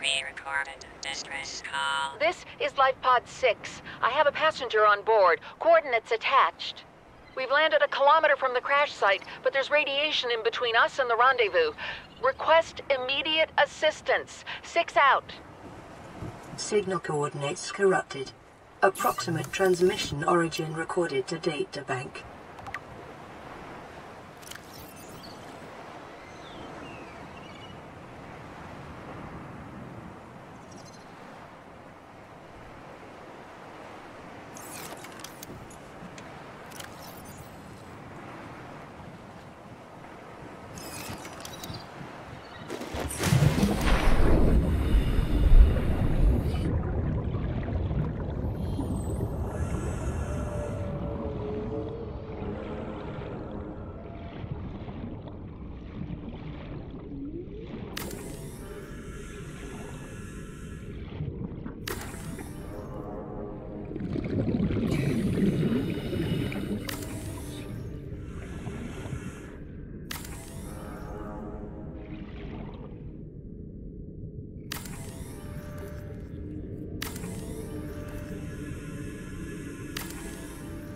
pre-recorded distress call. This is Life Pod 6. I have a passenger on board. Coordinates attached. We've landed a kilometer from the crash site, but there's radiation in between us and the rendezvous. Request immediate assistance. 6 out. Signal coordinates corrupted. Approximate transmission origin recorded to databank.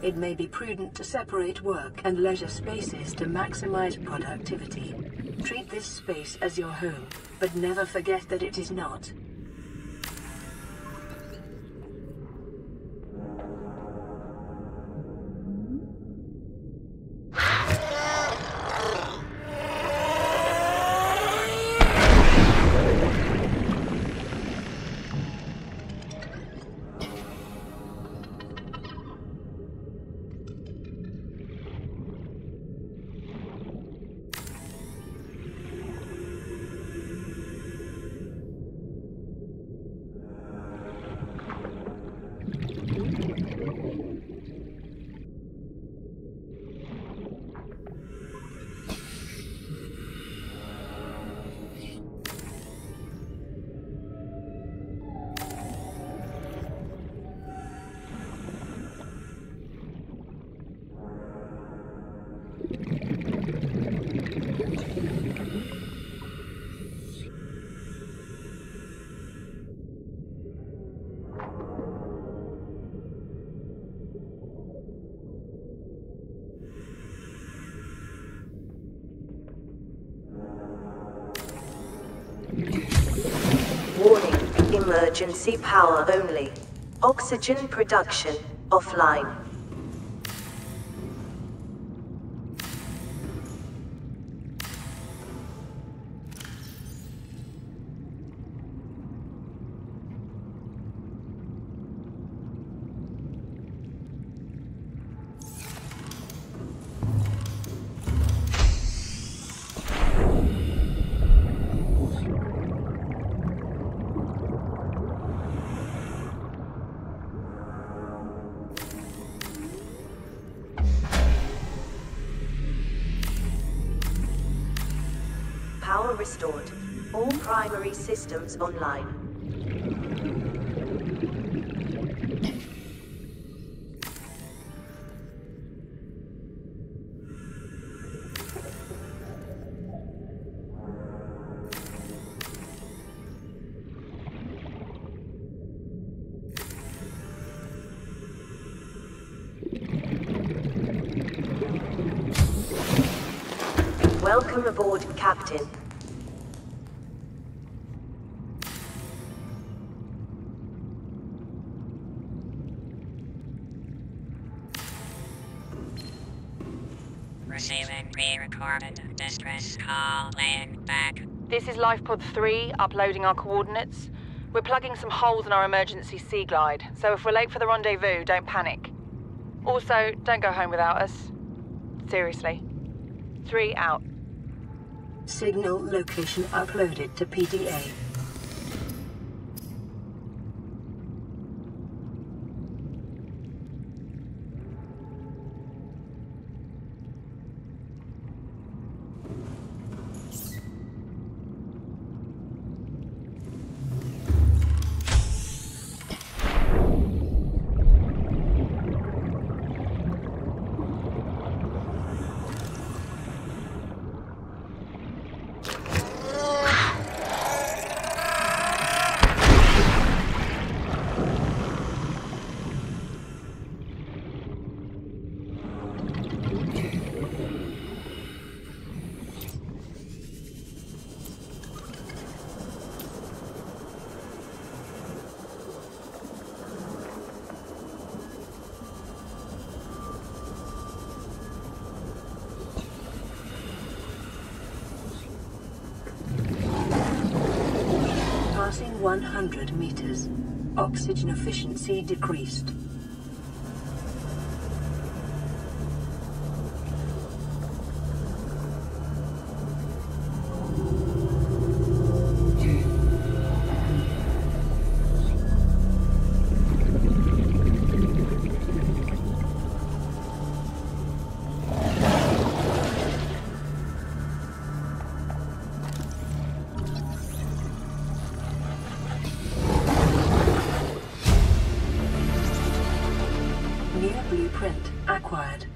It may be prudent to separate work and leisure spaces to maximize productivity. Treat this space as your home, but never forget that it is not. Warning, emergency power only. Oxygen production offline. Power restored. All primary systems online. Welcome aboard, Captain. Receiving pre-recorded distress call. Laying back. This is Life Pod 3, uploading our coordinates. We're plugging some holes in our emergency sea glide, so if we're late for the rendezvous, don't panic. Also, don't go home without us. Seriously. 3 out. Signal location uploaded to PDA. Passing 100 meters. Oxygen efficiency decreased. New blueprint acquired.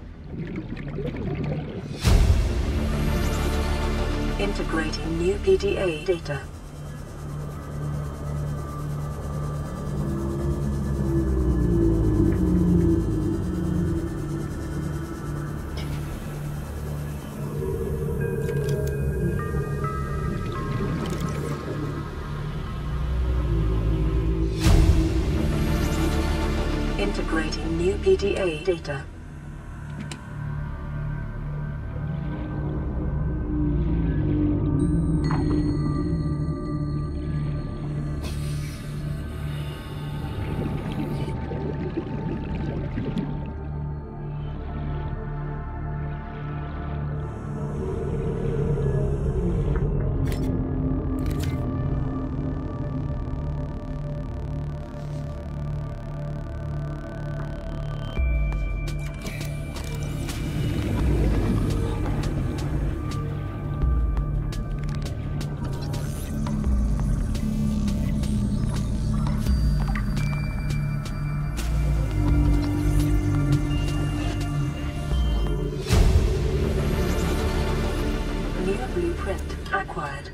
Integrating new PDA data. Integrating new PDA data. New blueprint acquired.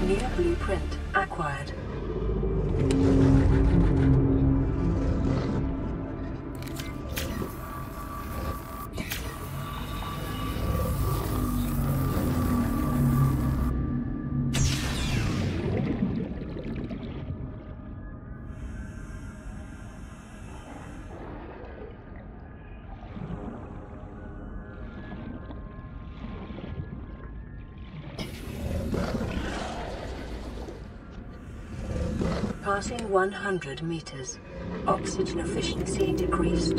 New blueprint acquired. Passing 100 meters. Oxygen efficiency decreased.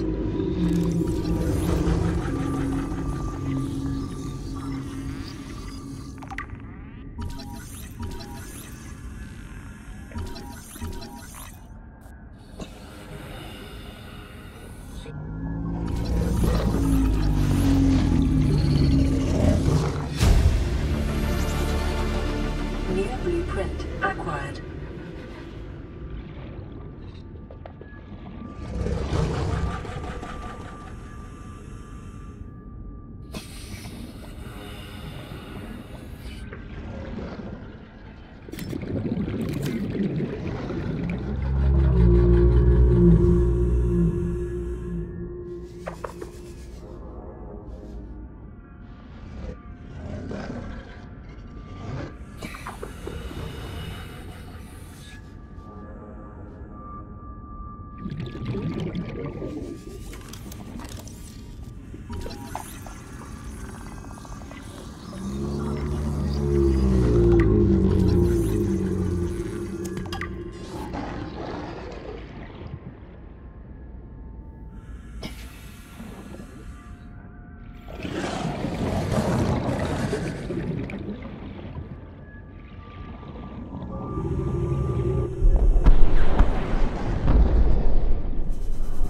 New blueprint acquired.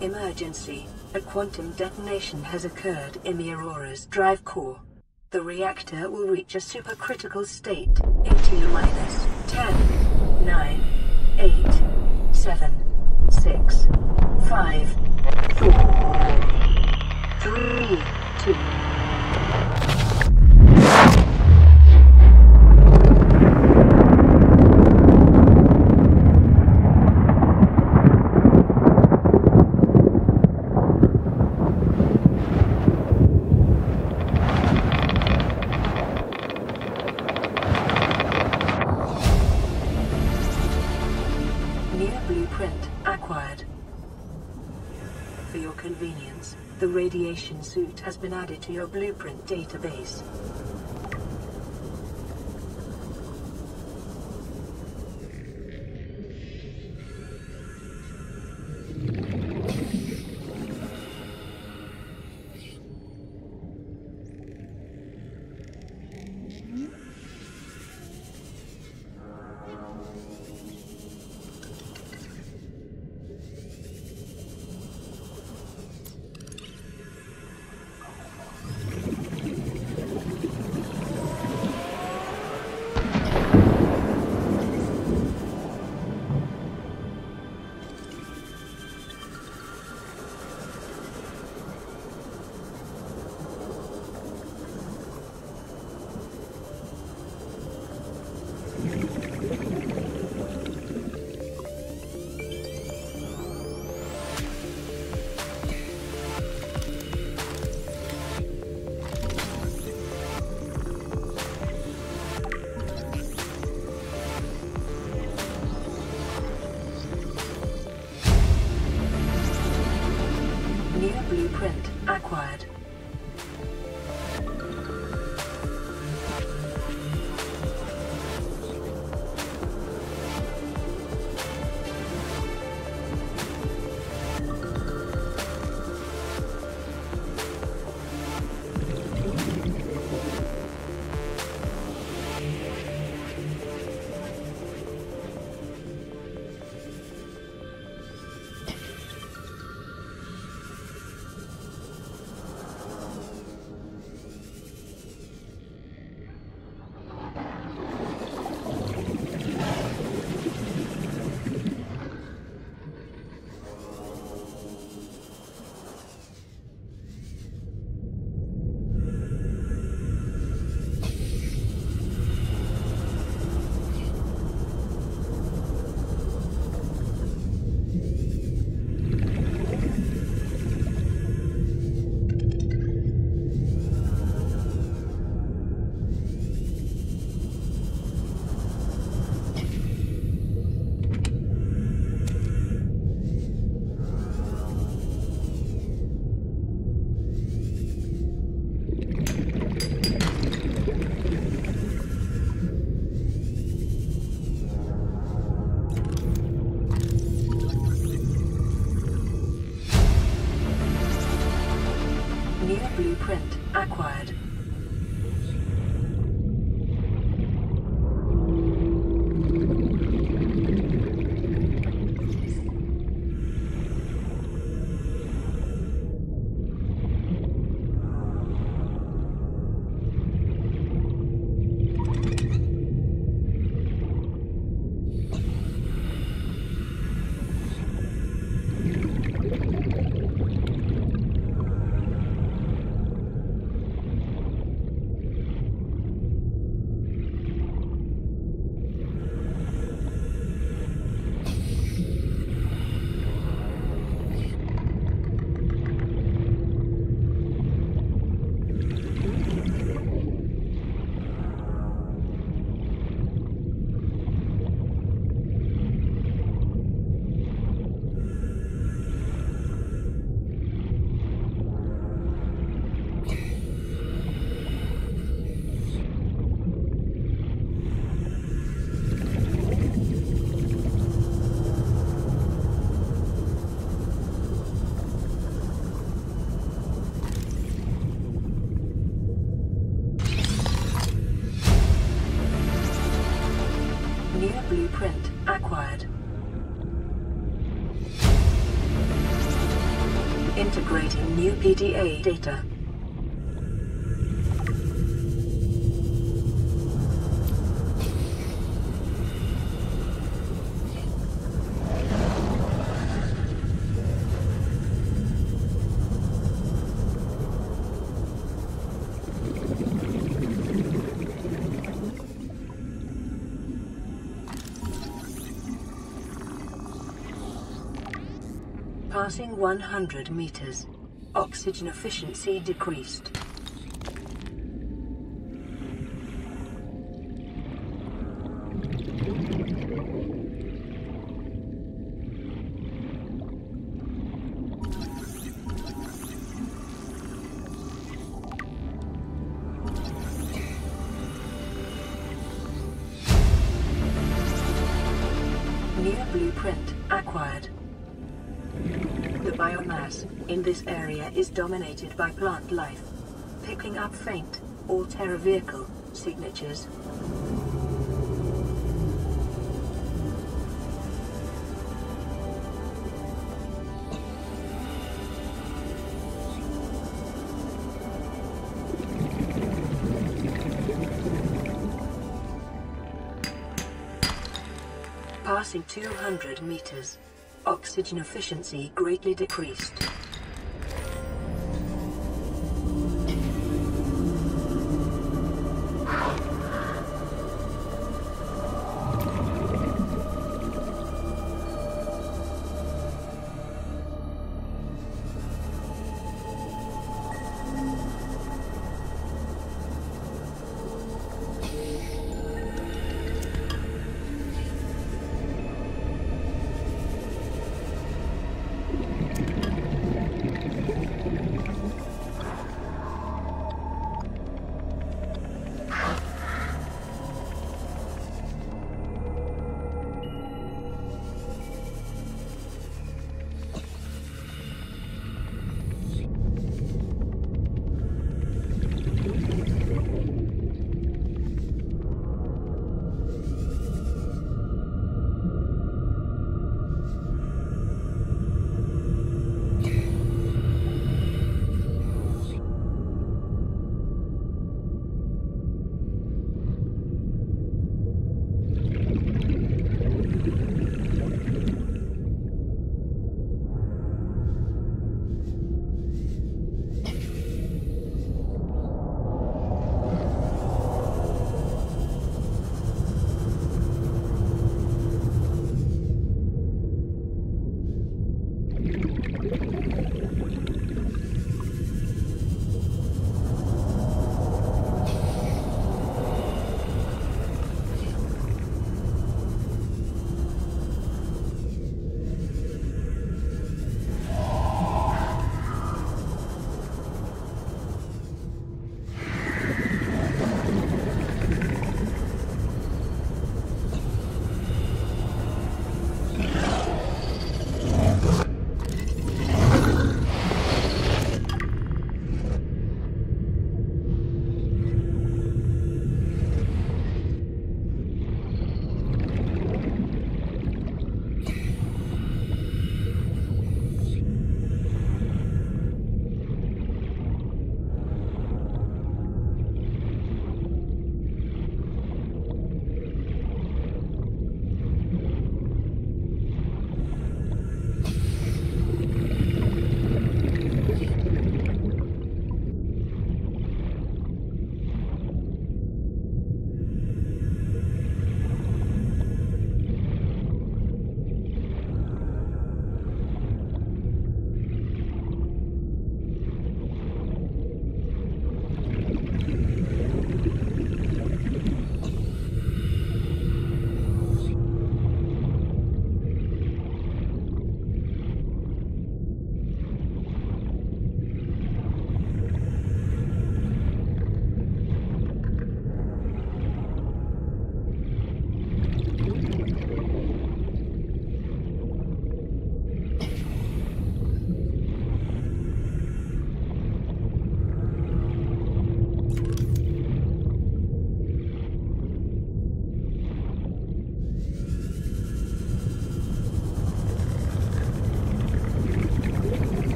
Emergency. A quantum detonation has occurred in the Aurora's drive core. The reactor will reach a supercritical state in T-minus 10, 9, 8, 7, 6, 5, 4, 3, 2. Success. The radiation suit has been added to your blueprint database. Blueprint acquired. New blueprint acquired. New blueprint acquired. Integrating new PDA data. Passing 100 meters. Oxygen efficiency decreased. Blueprint acquired. The biomass in this area is dominated by plant life, picking up faint all-terra vehicle signatures. Passing 200 meters. Oxygen efficiency greatly decreased.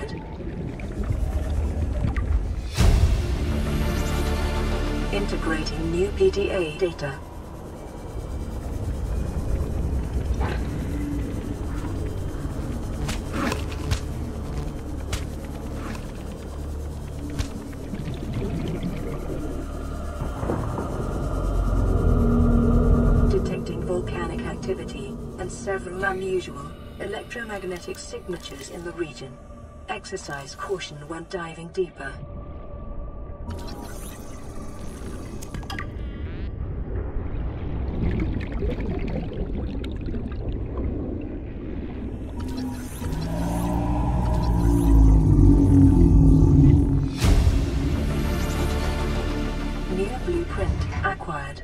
acquired. Integrating new PDA data. Detecting volcanic activity and several unusual electromagnetic signatures in the region. Exercise caution when diving deeper. New blueprint acquired.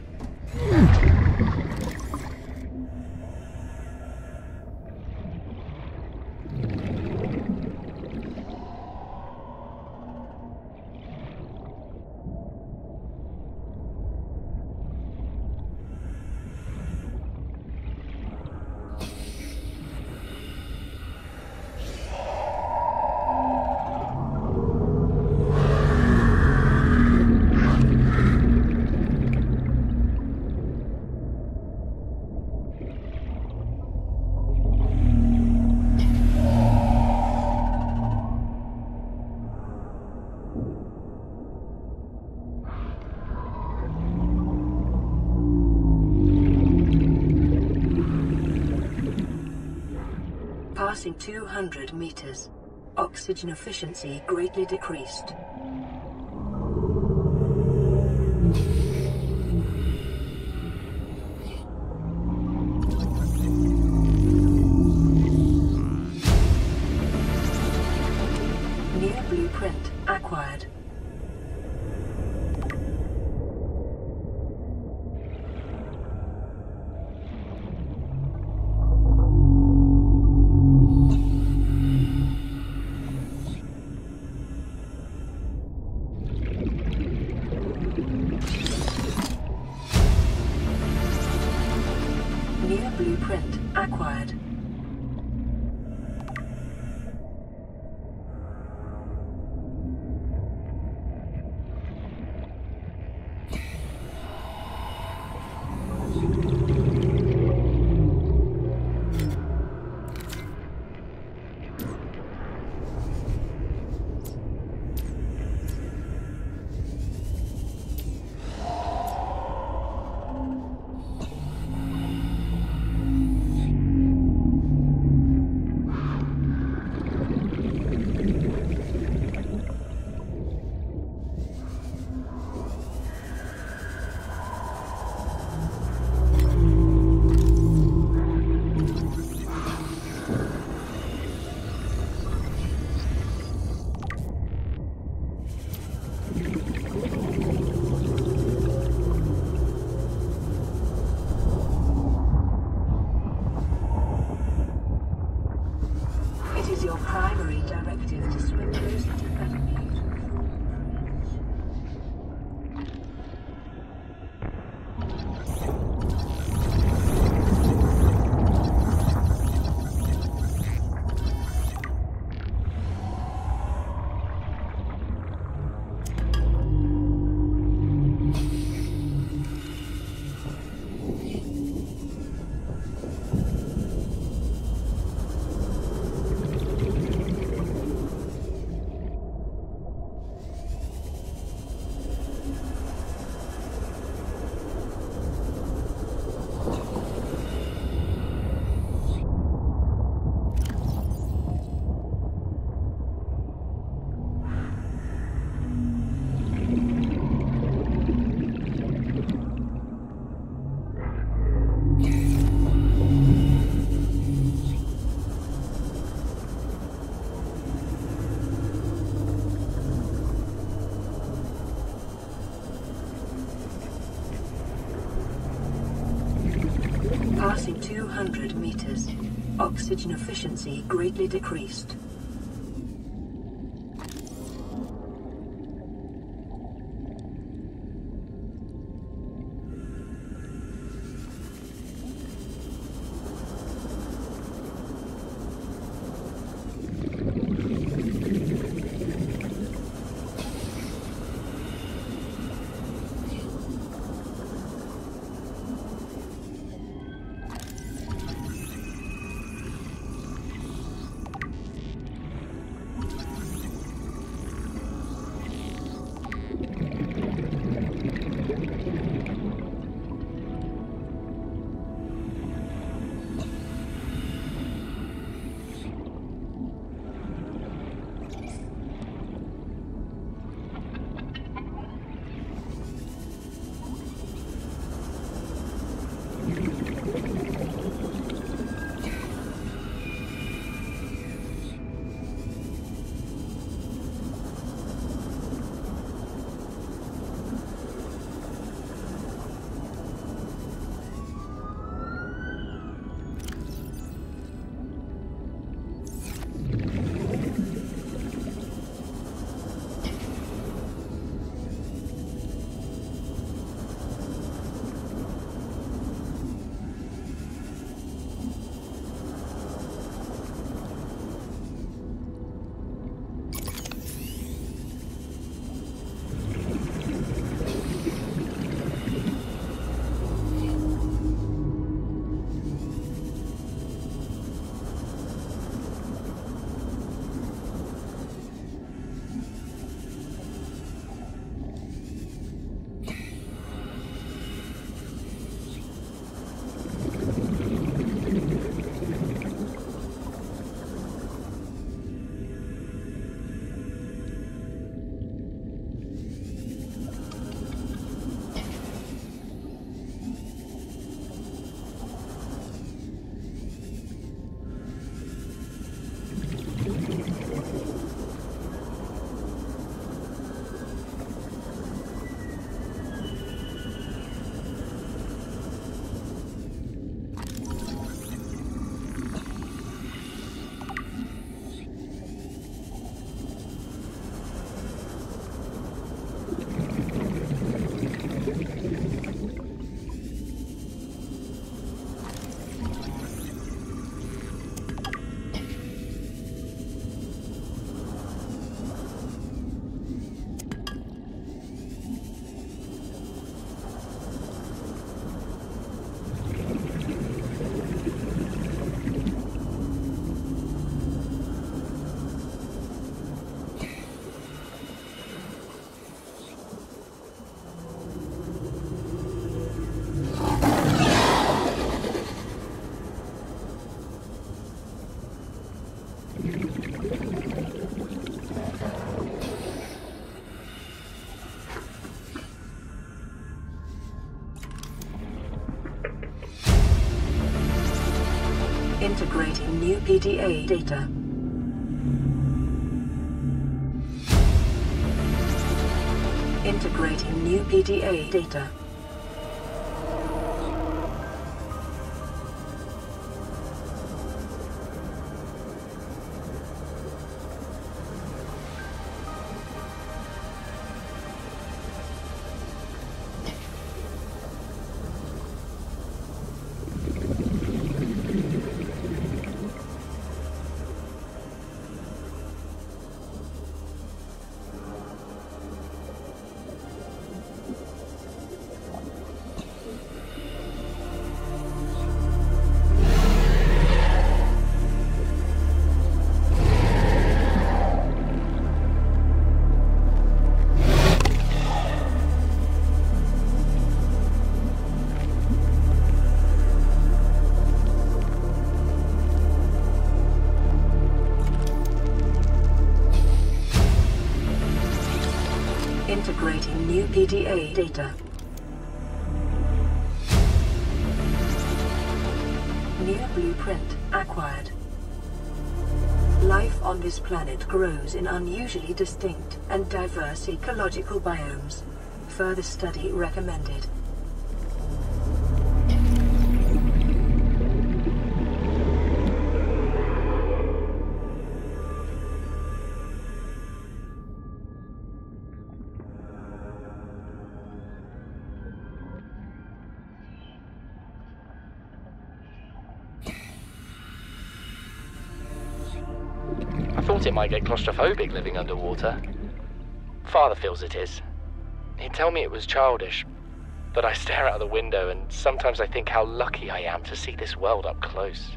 Passing 200 meters. Oxygen efficiency greatly decreased. New blueprint acquired. New blueprint acquired. It is your primary directive to swim closer to enemy. Passing 200 meters. Oxygen efficiency greatly decreased. Integrating new PDA data. Integrating new PDA data. Integrating new PDA data. New blueprint acquired. Life on this planet grows in unusually distinct and diverse ecological biomes. Further study recommended. I thought it might get claustrophobic living underwater. Father feels it is. He'd tell me it was childish, but I stare out the window and sometimes I think how lucky I am to see this world up close.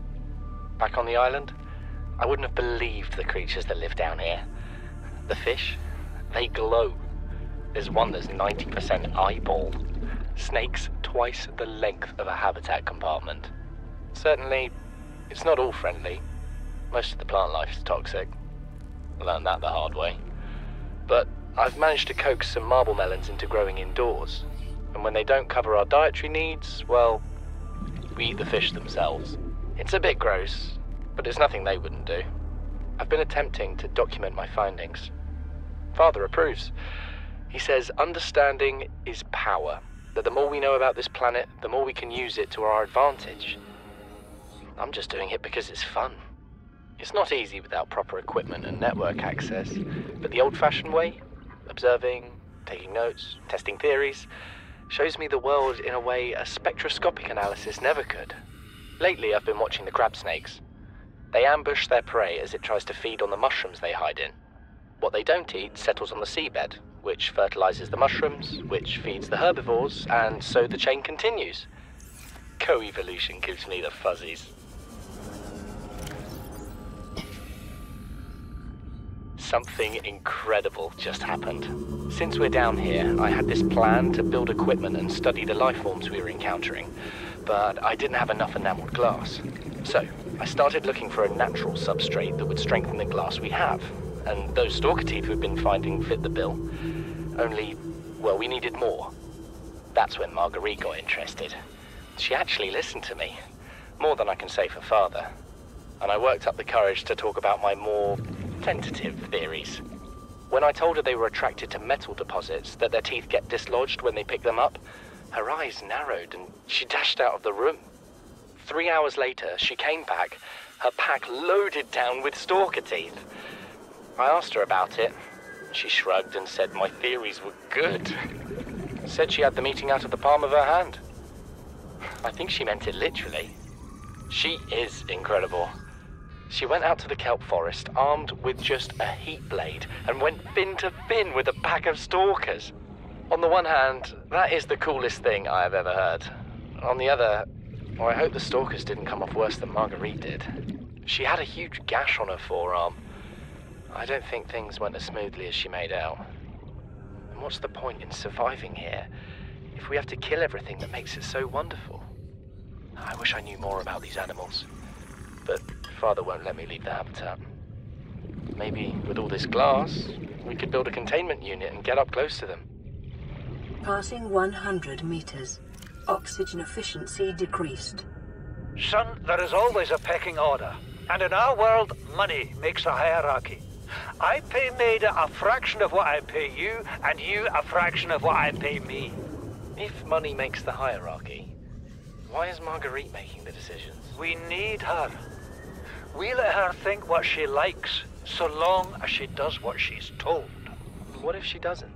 Back on the island, I wouldn't have believed the creatures that live down here. The fish, they glow. There's one that's 90% eyeball. Snakes twice the length of a habitat compartment. Certainly, it's not all friendly. Most of the plant life is toxic. I learned that the hard way. But I've managed to coax some marble melons into growing indoors. And when they don't cover our dietary needs, well, we eat the fish themselves. It's a bit gross, but it's nothing they wouldn't do. I've been attempting to document my findings. Father approves. He says understanding is power, that the more we know about this planet, the more we can use it to our advantage. I'm just doing it because it's fun. It's not easy without proper equipment and network access, but the old-fashioned way, observing, taking notes, testing theories, shows me the world in a way a spectroscopic analysis never could. Lately, I've been watching the crab snakes. They ambush their prey as it tries to feed on the mushrooms they hide in. What they don't eat settles on the seabed, which fertilizes the mushrooms, which feeds the herbivores, and so the chain continues. Co-evolution gives me the fuzzies. Something incredible just happened. Since we're down here, I had this plan to build equipment and study the life forms we were encountering, but I didn't have enough enameled glass. So, I started looking for a natural substrate that would strengthen the glass we have, and those stalker teeth we've been finding fit the bill. Only, well, we needed more. That's when Marguerite got interested. She actually listened to me, more than I can say for Father, and I worked up the courage to talk about my more tentative theories. When I told her they were attracted to metal deposits, that their teeth get dislodged when they pick them up, her eyes narrowed and she dashed out of the room. 3 hours later, she came back, her pack loaded down with stalker teeth. I asked her about it. She shrugged and said my theories were good. Said she had the meeting out of the palm of her hand. I think she meant it literally. She is incredible. She went out to the kelp forest armed with just a heat blade and went fin to fin with a pack of stalkers. On the one hand, that is the coolest thing I have ever heard. On the other, well, I hope the stalkers didn't come off worse than Marguerite did. She had a huge gash on her forearm. I don't think things went as smoothly as she made out. And what's the point in surviving here if we have to kill everything that makes it so wonderful? I wish I knew more about these animals, but Father won't let me leave the habitat. Maybe with all this glass, we could build a containment unit and get up close to them. Passing 100 meters. Oxygen efficiency decreased. Son, there is always a pecking order. And in our world, money makes a hierarchy. I pay Maida a fraction of what I pay you, and you a fraction of what I pay me. If money makes the hierarchy, why is Marguerite making the decisions? We need her. We let her think what she likes, so long as she does what she's told. What if she doesn't?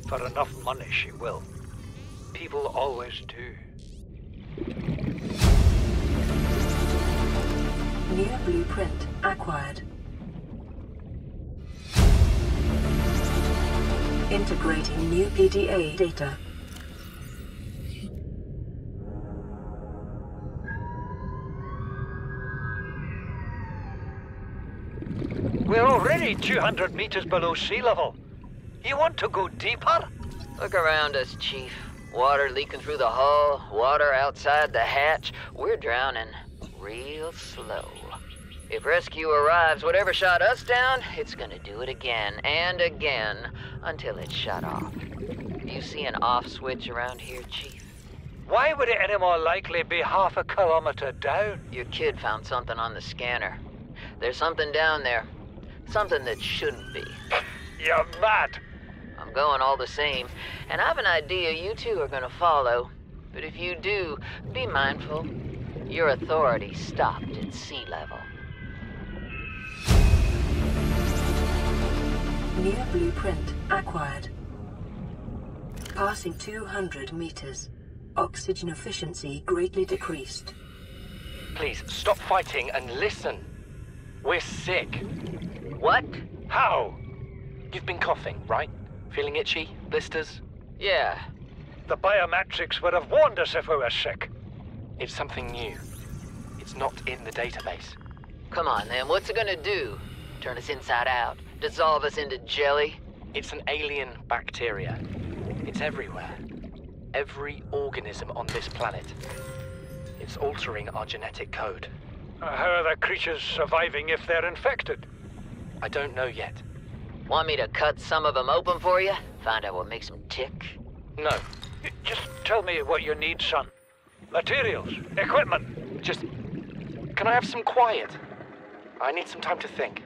For enough money, she will. People always do. New blueprint acquired. Integrating new PDA data. We're already 200 meters below sea level. You want to go deeper? Look around us, Chief. Water leaking through the hull, water outside the hatch. We're drowning real slow. If rescue arrives, whatever shot us down, it's gonna do it again and again until it's shut off. Do you see an off switch around here, Chief? Why would it any more likely be half a kilometer down? Your kid found something on the scanner. There's something down there. Something that shouldn't be. You're mad. I'm going all the same, and I have an idea you two are gonna follow. But if you do, be mindful. Your authority stopped at sea level. New blueprint acquired. Passing 200 meters. Oxygen efficiency greatly decreased. Please, stop fighting and listen. We're sick. What? How? You've been coughing, right? Feeling itchy? Blisters? Yeah. The biometrics would have warned us if we were sick. It's something new. It's not in the database. Come on, then. What's it gonna do? Turn us inside out? Dissolve us into jelly? It's an alien bacteria. It's everywhere. Every organism on this planet. It's altering our genetic code. How are the creatures surviving if they're infected? I don't know yet. Want me to cut some of them open for you? Find out what makes them tick? No. Just tell me what you need, son. Materials, equipment. Just... Can I have some quiet? I need some time to think.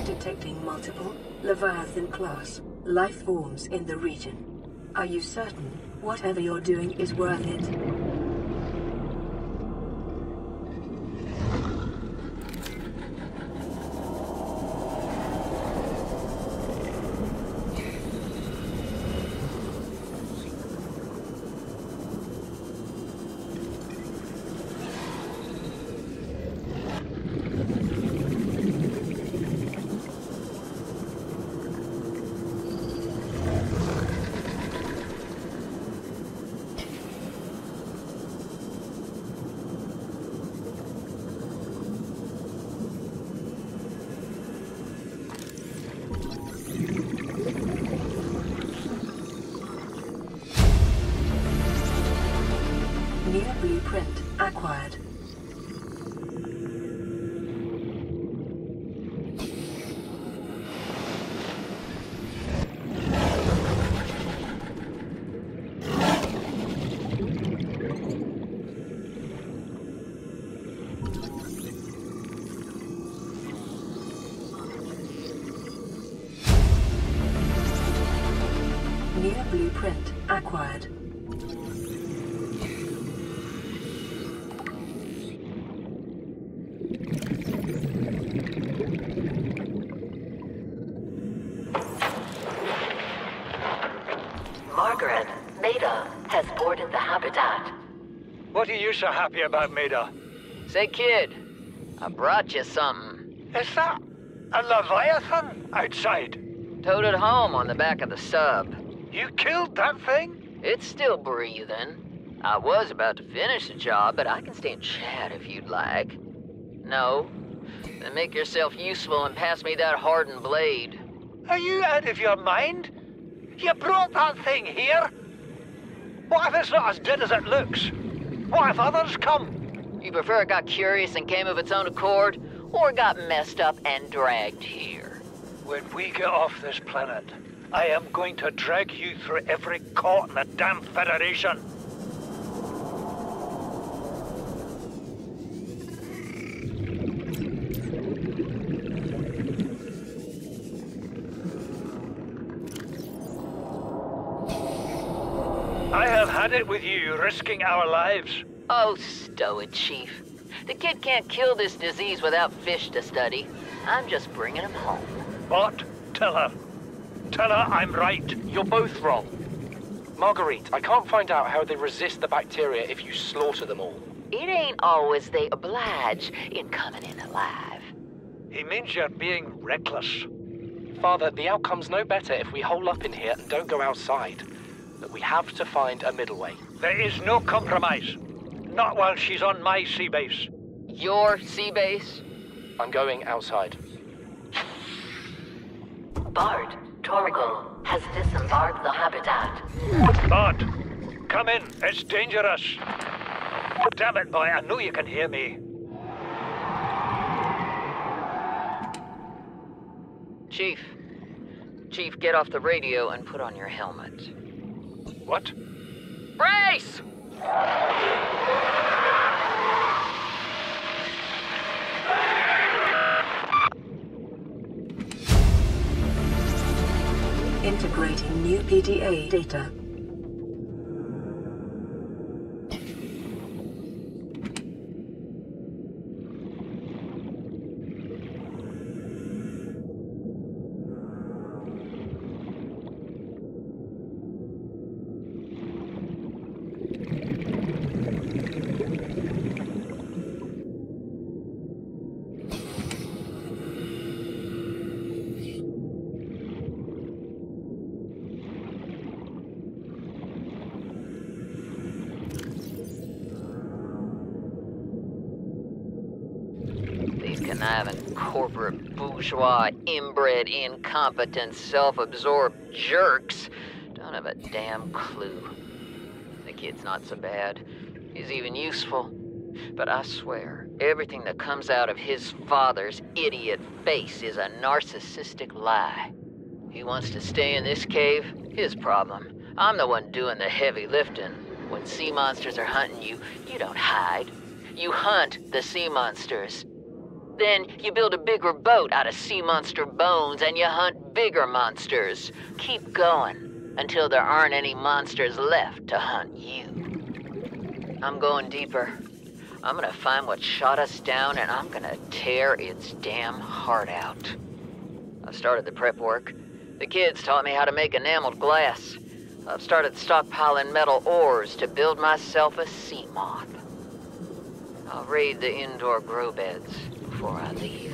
Detecting multiple Leviathan class life forms in the region. Are you certain whatever you're doing is worth it? New blueprint acquired. New blueprint acquired. Margaret, Maida has boarded the habitat. What are you so happy about, Maida? Say, kid, I brought you something. Is that a Leviathan outside? Towed it home on the back of the sub. You killed that thing? It's still breathing. I was about to finish the job, but I can stay and chat if you'd like. No, Then make yourself useful and pass me that hardened blade. Are you out of your mind? You brought that thing here? What if it's not as dead as it looks? What if others come? You prefer it got curious and came of its own accord, or got messed up and dragged here? When we get off this planet, I am going to drag you through every court in the damn Federation. I have had it with you, risking our lives. Oh, stow it, Chief. The kid can't kill this disease without fish to study. I'm just bringing him home. What? Tell her. Tell her I'm right. You're both wrong. Marguerite, I can't find out how they resist the bacteria if you slaughter them all. It ain't always they oblige in coming in alive. He means you're being reckless. Father, the outcome's no better if we hole up in here and don't go outside. But we have to find a middle way. There is no compromise. Not while she's on my sea base. Your sea base? I'm going outside. Bard, Torgal has disembarked the habitat. Bard, come in. It's dangerous. Damn it, boy. I know you can hear me. Chief. Chief, get off the radio and put on your helmet. What? Brace! Integrating new PDA data. Conniving corporate bourgeois, inbred, incompetent, self-absorbed jerks don't have a damn clue. The kid's not so bad. He's even useful. But I swear, everything that comes out of his father's idiot face is a narcissistic lie. He wants to stay in this cave, his problem. I'm the one doing the heavy lifting. When sea monsters are hunting you, you don't hide. You hunt the sea monsters. Then you build a bigger boat out of sea monster bones and you hunt bigger monsters. Keep going until there aren't any monsters left to hunt you. I'm going deeper. I'm gonna find what shot us down and I'm gonna tear its damn heart out. I've started the prep work. The kids taught me how to make enameled glass. I've started stockpiling metal ores to build myself a sea moth. I'll raid the indoor grow beds before I leave.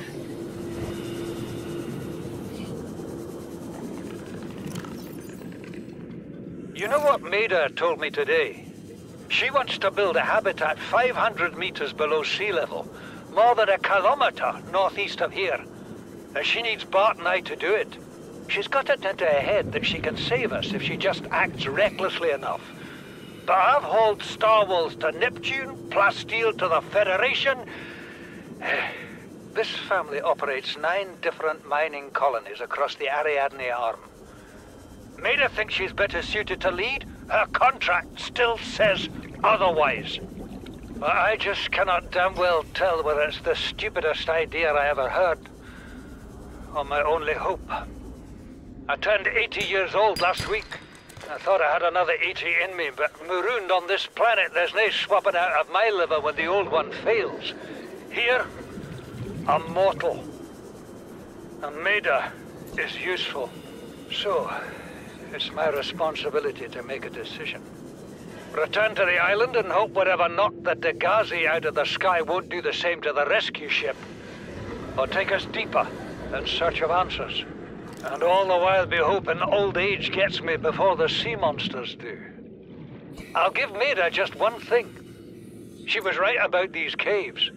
You know what Maida told me today? She wants to build a habitat 500 meters below sea level, more than 1 kilometer northeast of here. And she needs Bart and I to do it. She's got it into her head that she can save us if she just acts recklessly enough. But I've hauled Star Wars to Neptune, Plasteel to the Federation. This family operates 9 different mining colonies across the Ariadne Arm. Maida thinks she's better suited to lead. Her contract still says otherwise. But I just cannot damn well tell whether it's the stupidest idea I ever heard, or my only hope. I turned 80 years old last week. I thought I had another 80 in me, but marooned on this planet, there's no swapping out of my liver when the old one fails. Here, I'm mortal. And Maida is useful. So, it's my responsibility to make a decision. Return to the island and hope whatever knocked the Degazi out of the sky won't do the same to the rescue ship. Or take us deeper in search of answers. And all the while be hoping old age gets me before the sea monsters do. I'll give Maida just one thing. She was right about these caves.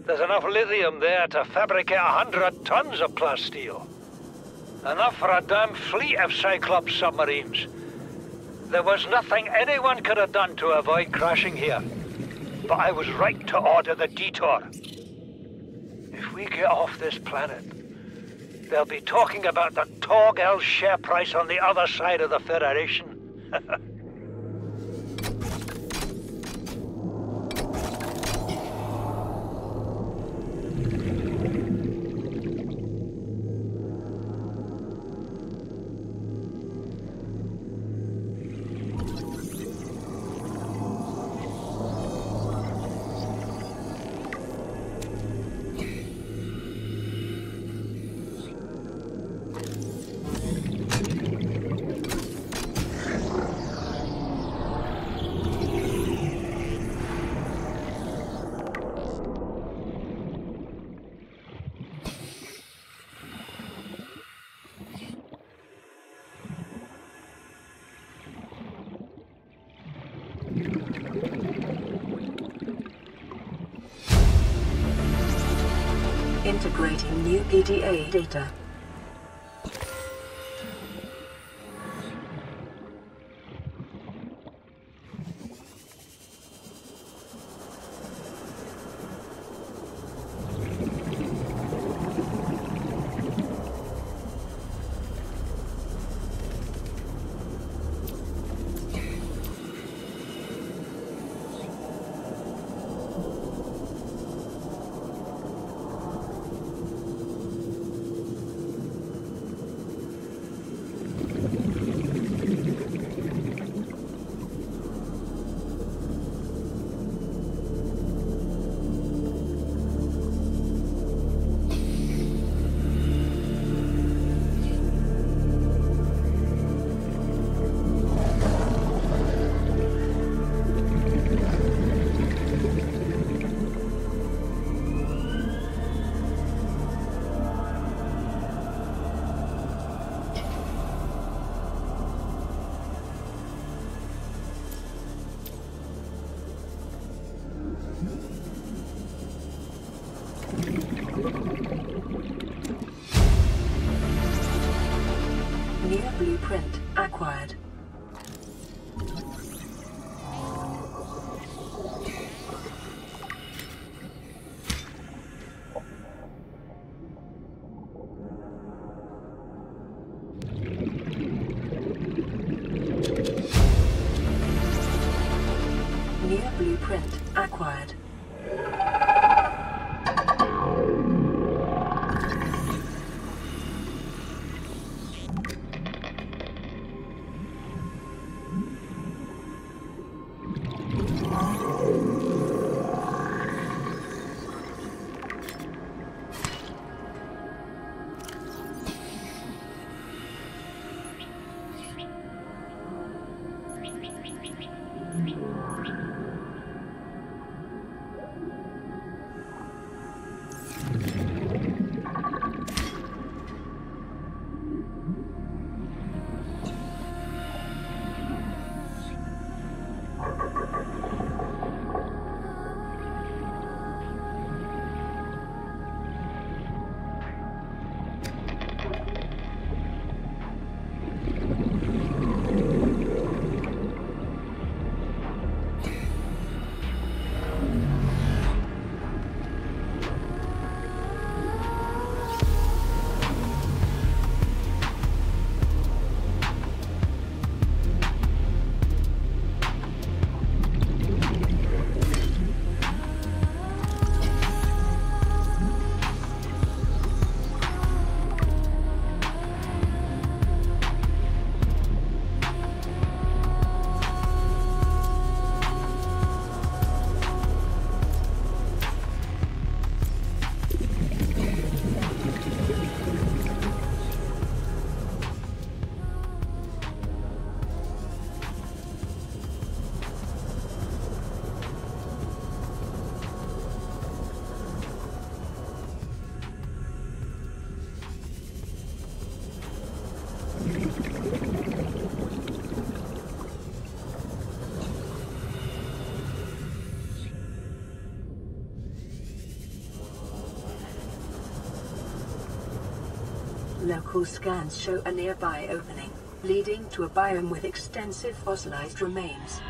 There's enough lithium there to fabricate 100 tons of plasteel. Enough for a damn fleet of Cyclops submarines. There was nothing anyone could have done to avoid crashing here. But I was right to order the detour. If we get off this planet, they'll be talking about the Torgal share price on the other side of the Federation. Integrating new PDA data. New blueprint acquired. New blueprint acquired. Local scans show a nearby opening, leading to a biome with extensive fossilized remains.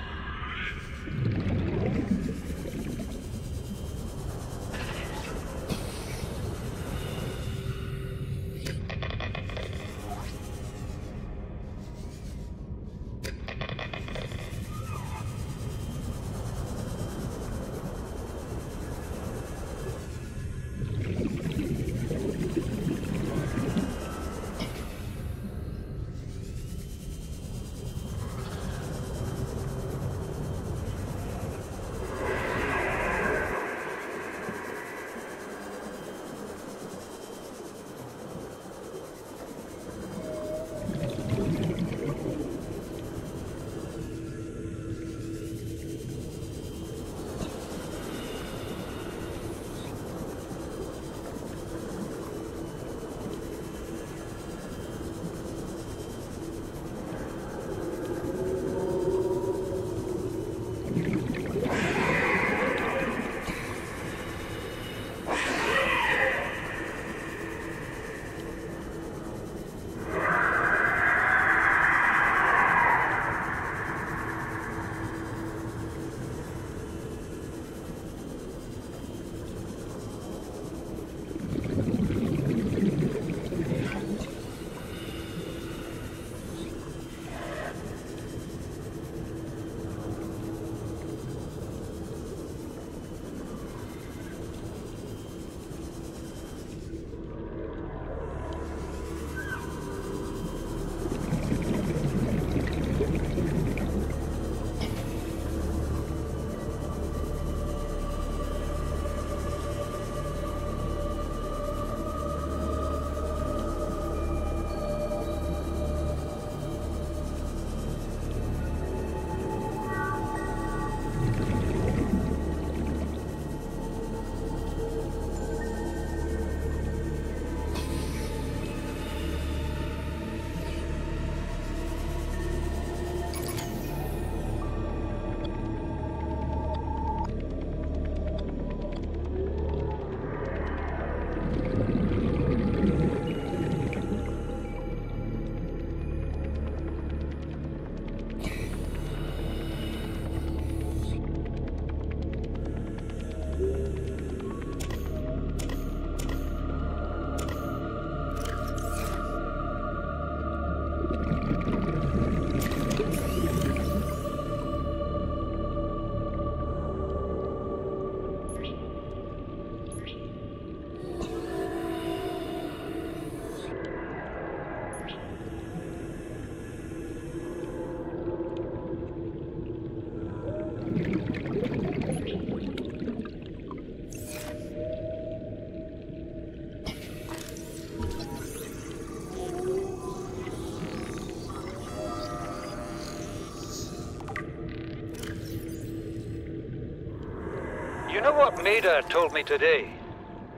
You know what Maida told me today?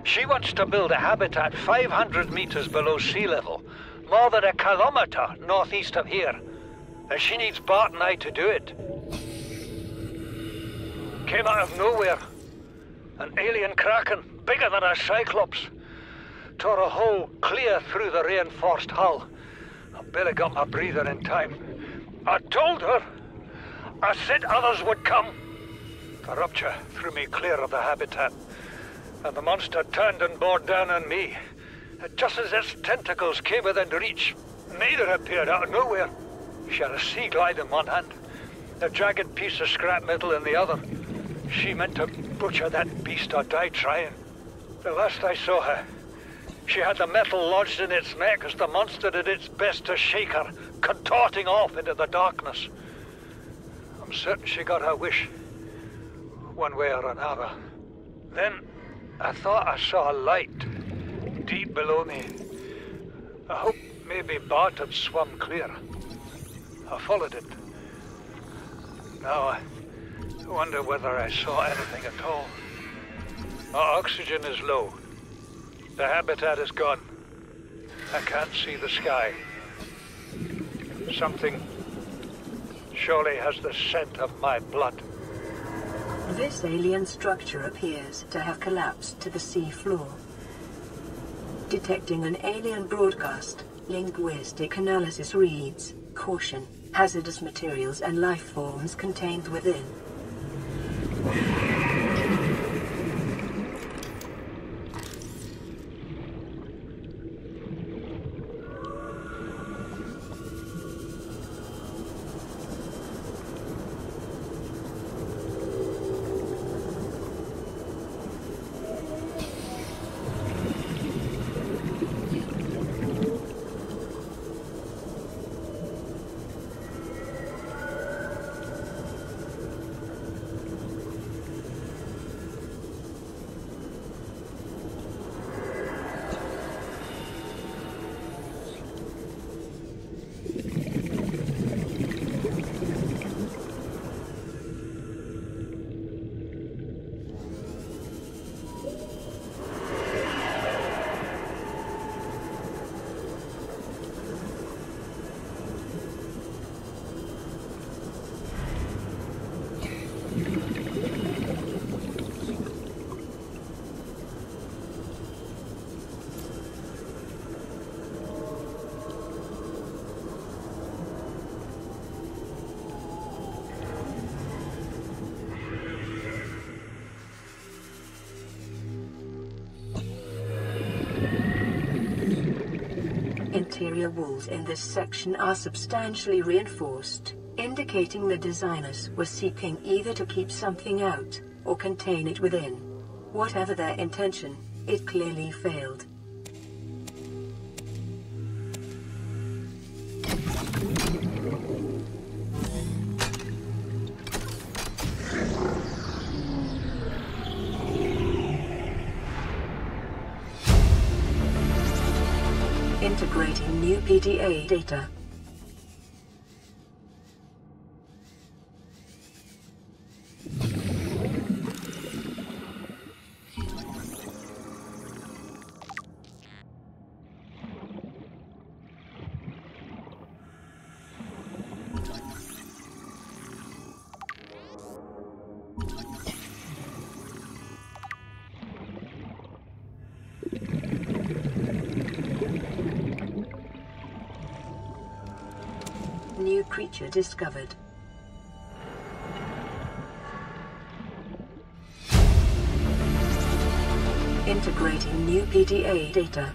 She wants to build a habitat 500 meters below sea level, more than a kilometer northeast of here. And she needs Bart and I to do it. Came out of nowhere. An alien kraken, bigger than a cyclops. Tore a hole clear through the reinforced hull. I barely got my breather in time. I told her. I said others would come. The rupture threw me clear of the habitat, and the monster turned and bore down on me. Just as its tentacles came within reach, Maida appeared out of nowhere. She had a sea glide in one hand, a jagged piece of scrap metal in the other. She meant to butcher that beast or die trying. The last I saw her, she had the metal lodged in its neck as the monster did its best to shake her, contorting off into the darkness. I'm certain she got her wish, one way or another. Then I thought I saw a light deep below me. I hoped maybe Bart had swum clear. I followed it. Now I wonder whether I saw anything at all. Our oxygen is low. The habitat is gone. I can't see the sky. Something surely has the scent of my blood. This alien structure appears to have collapsed to the sea floor. Detecting an alien broadcast. Linguistic analysis reads, "Caution, hazardous materials and life forms contained within." Interior walls in this section are substantially reinforced, indicating the designers were seeking either to keep something out or contain it within. Whatever their intention, it clearly failed. Integrating new PDA data. New creature discovered. Integrating new PDA data.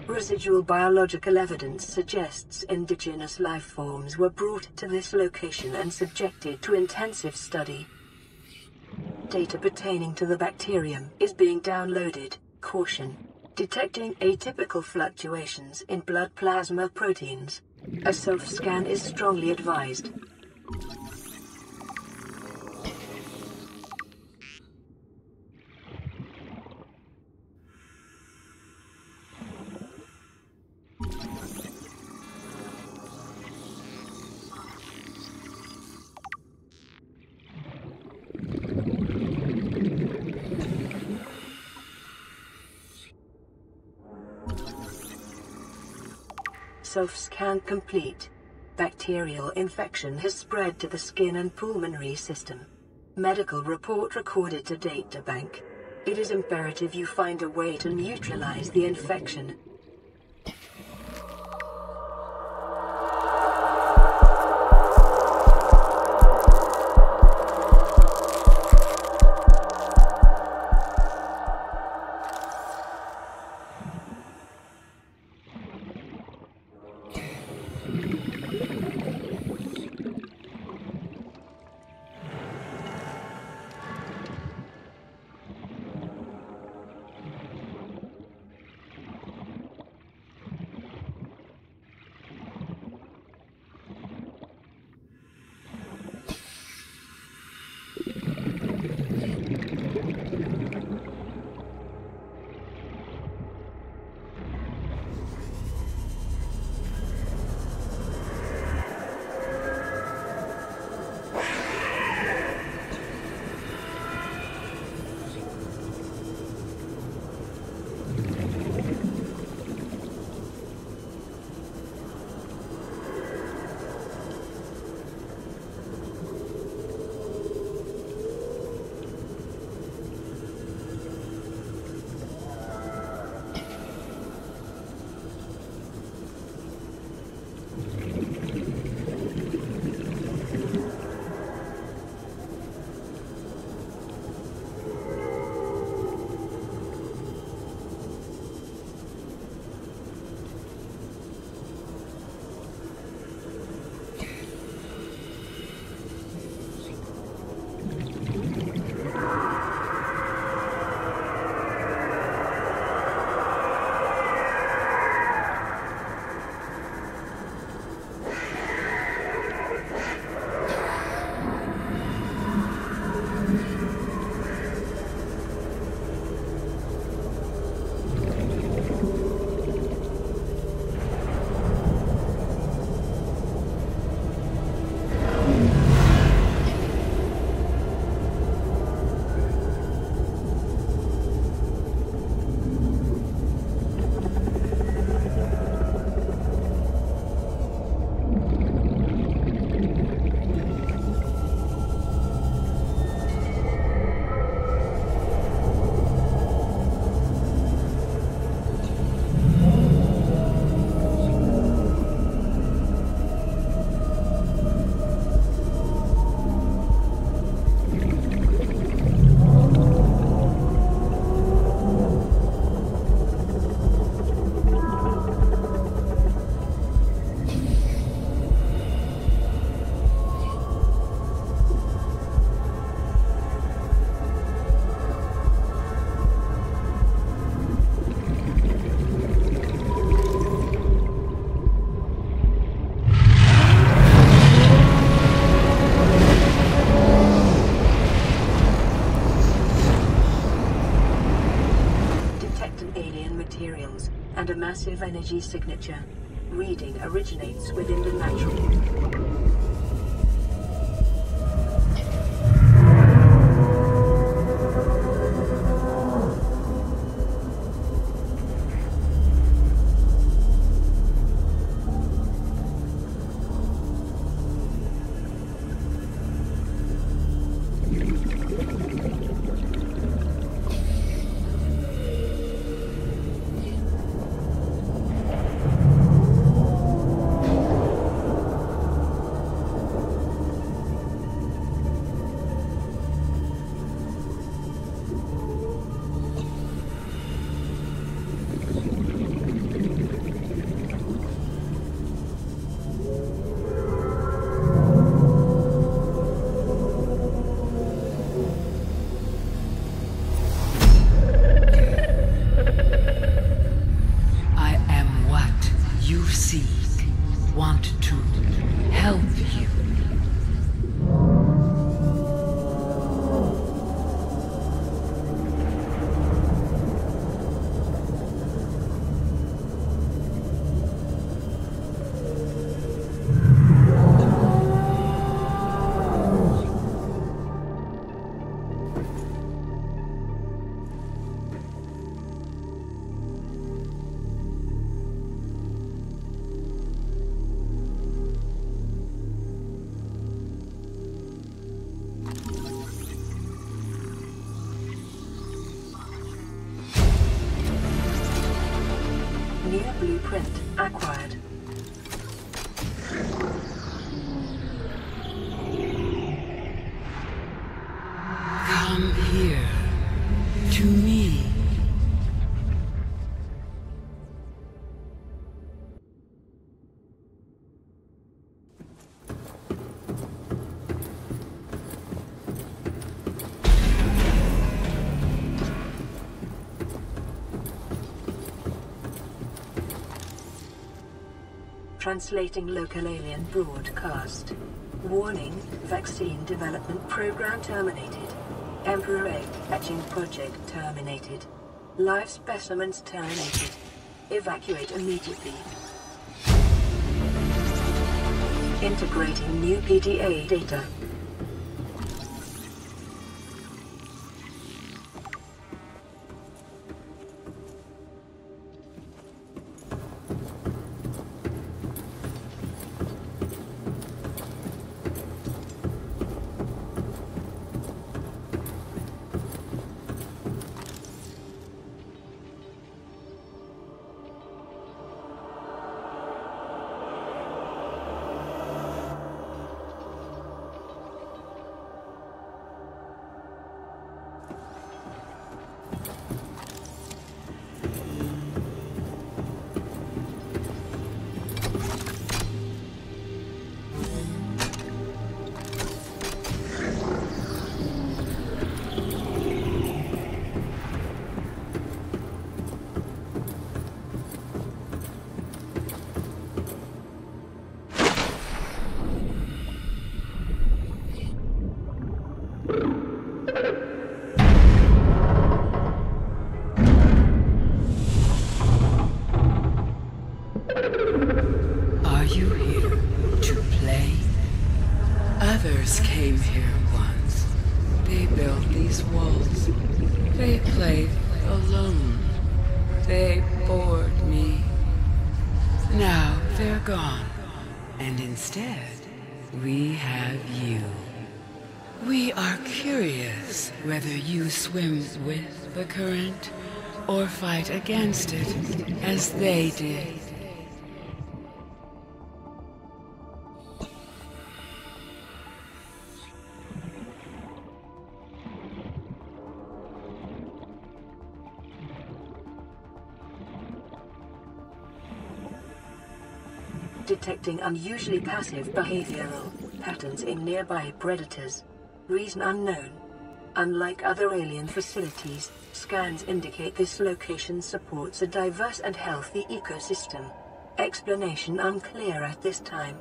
Residual biological evidence suggests indigenous life forms were brought to this location and subjected to intensive study. Data pertaining to the bacterium is being downloaded. Caution. Detecting atypical fluctuations in blood plasma proteins. A self-scan is strongly advised. Self-scan complete. Bacterial infection has spread to the skin and pulmonary system. Medical report recorded to databank. It is imperative you find a way to neutralize the infection. massive energy signature. Reading originates within the natural. New blueprint acquired. Come here, to me. Translating local alien broadcast. Warning, vaccine development program terminated. Emperor egg hatching project terminated. Live specimens terminated. Evacuate immediately. Integrating new PDA data. Are you here to play? Others came here once. They built these walls. They played alone. They bored me. Now they're gone. And instead, we have you. We are curious whether you swim with the current or fight against it as they did. Detecting unusually passive behavioral patterns in nearby predators. Reason unknown. Unlike other alien facilities, scans indicate this location supports a diverse and healthy ecosystem. Explanation unclear at this time.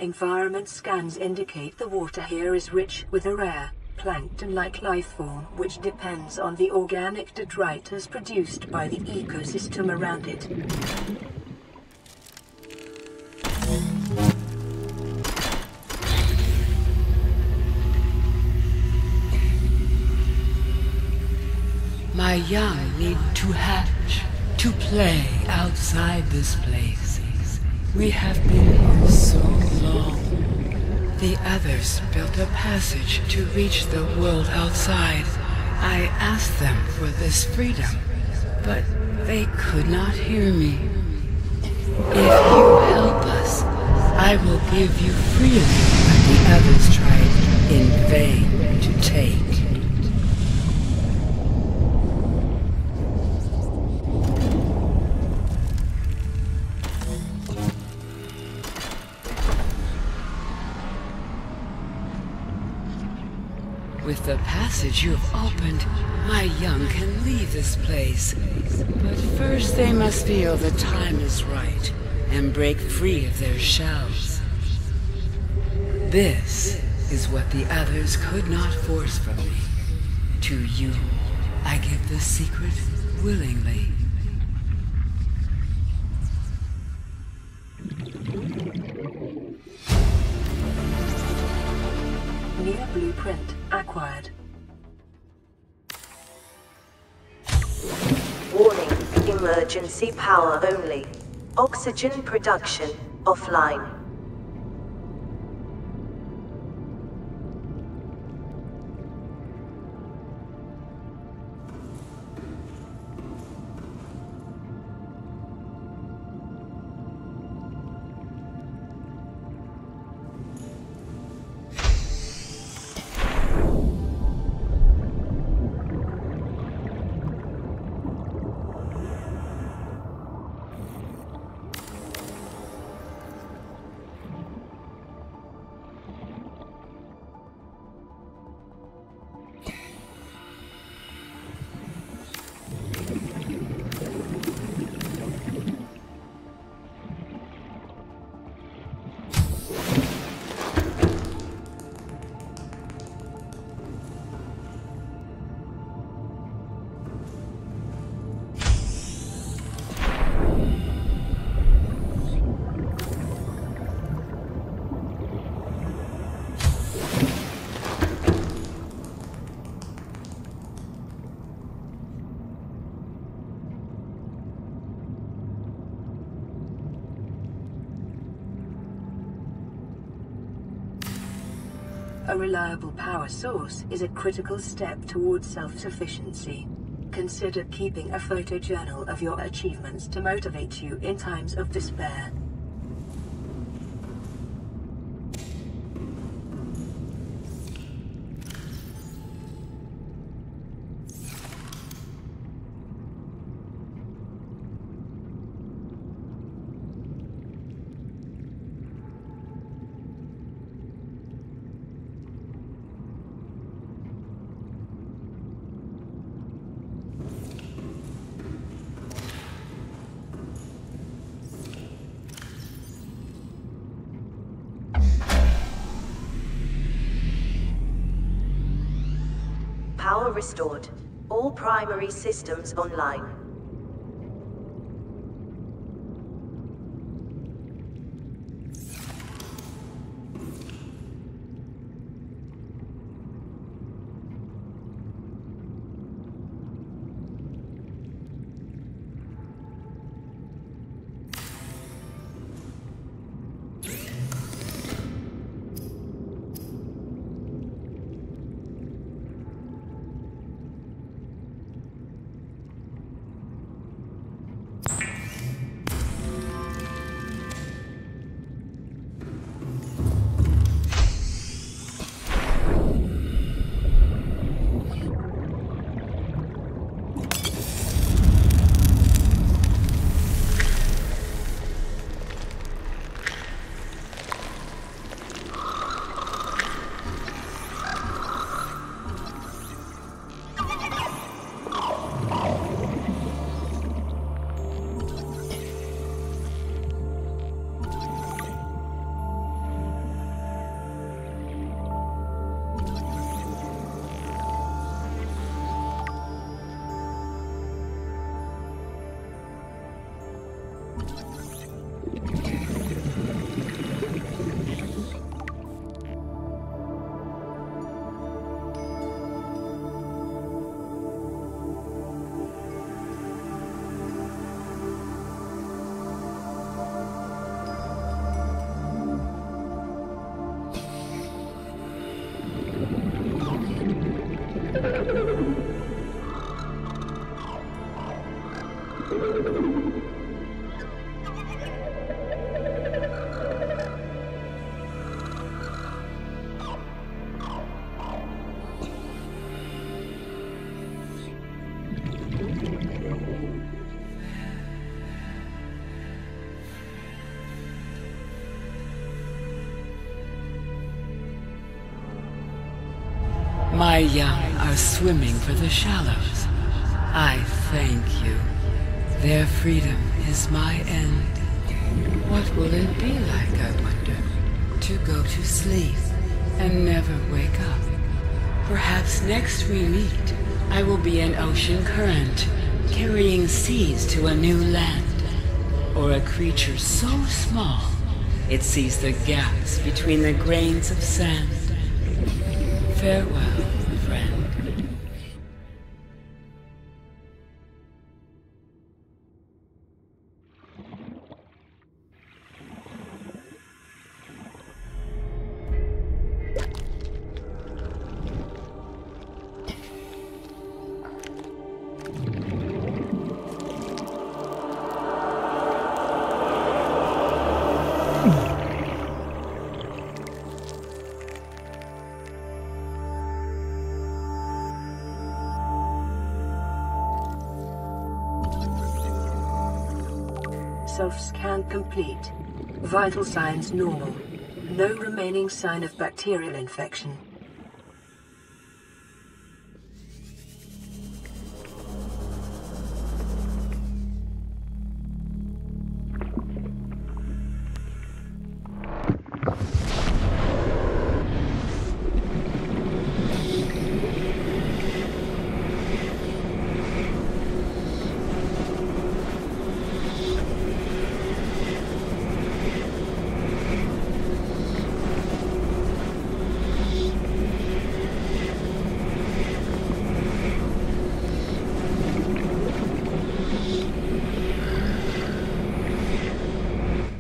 Environment scans indicate the water here is rich with a rare, plankton-like life form which depends on the organic detritus produced by the ecosystem around it. My young need to hatch, to play outside this place. We have been here so long. The others built a passage to reach the world outside. I asked them for this freedom, but they could not hear me. If you help us, I will give you freely what the others tried in vain to take. With the passage you have opened, my young can leave this place. But first they must feel the time is right and break free of their shells. This is what the others could not force from me. To you, I give the secret willingly. New blueprint acquired. Warning, emergency power only. Oxygen production offline. A reliable power source is a critical step towards self-sufficiency. Consider keeping a photojournal of your achievements to motivate you in times of despair. Power restored. All primary systems online. My young are swimming for the shallows. I thank you. Their freedom is my end. What will it be like, I wonder, to go to sleep and never wake up? Perhaps next we meet, I will be an ocean current, carrying seas to a new land. Or a creature so small, it sees the gaps between the grains of sand. Farewell, friend. Self-scan complete. Vital signs normal. No remaining sign of bacterial infection.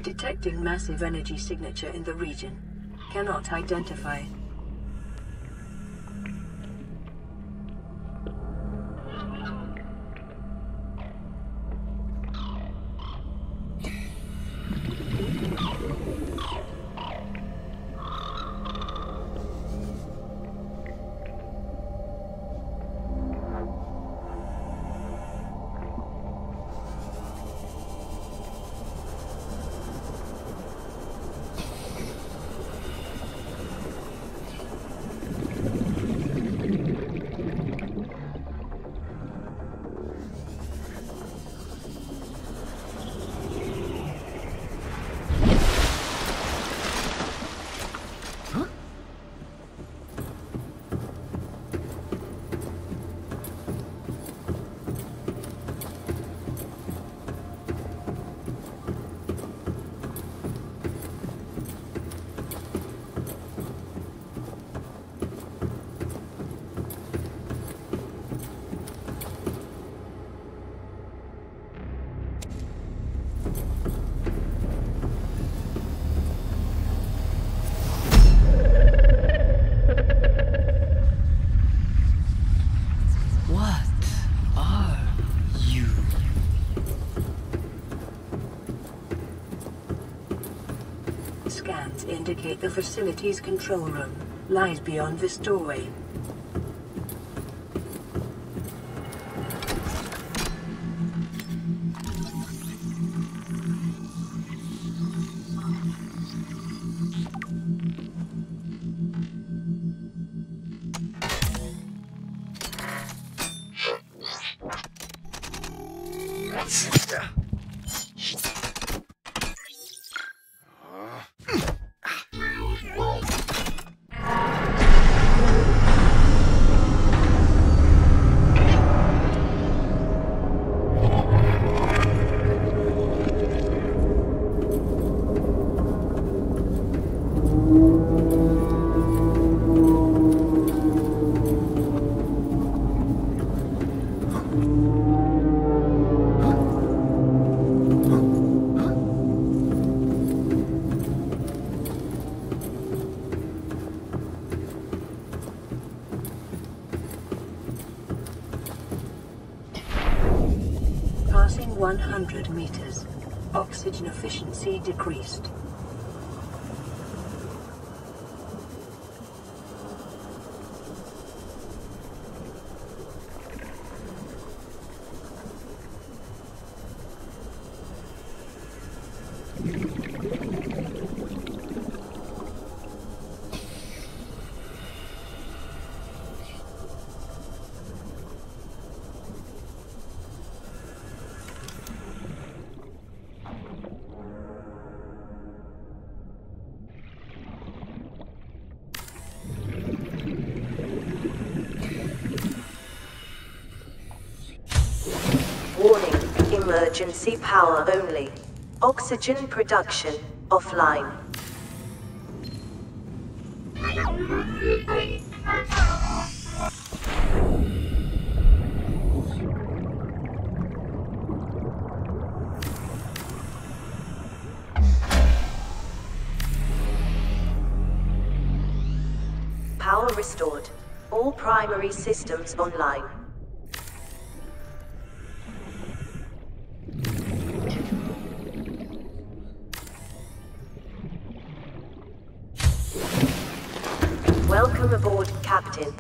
Detecting massive energy signature in the region. Cannot identify. Scans indicate the facility's control room lies beyond this doorway. Passing 100 meters. Oxygen efficiency decreased. Emergency power only. Oxygen production offline. Power restored. All primary systems online. Welcome aboard, Captain.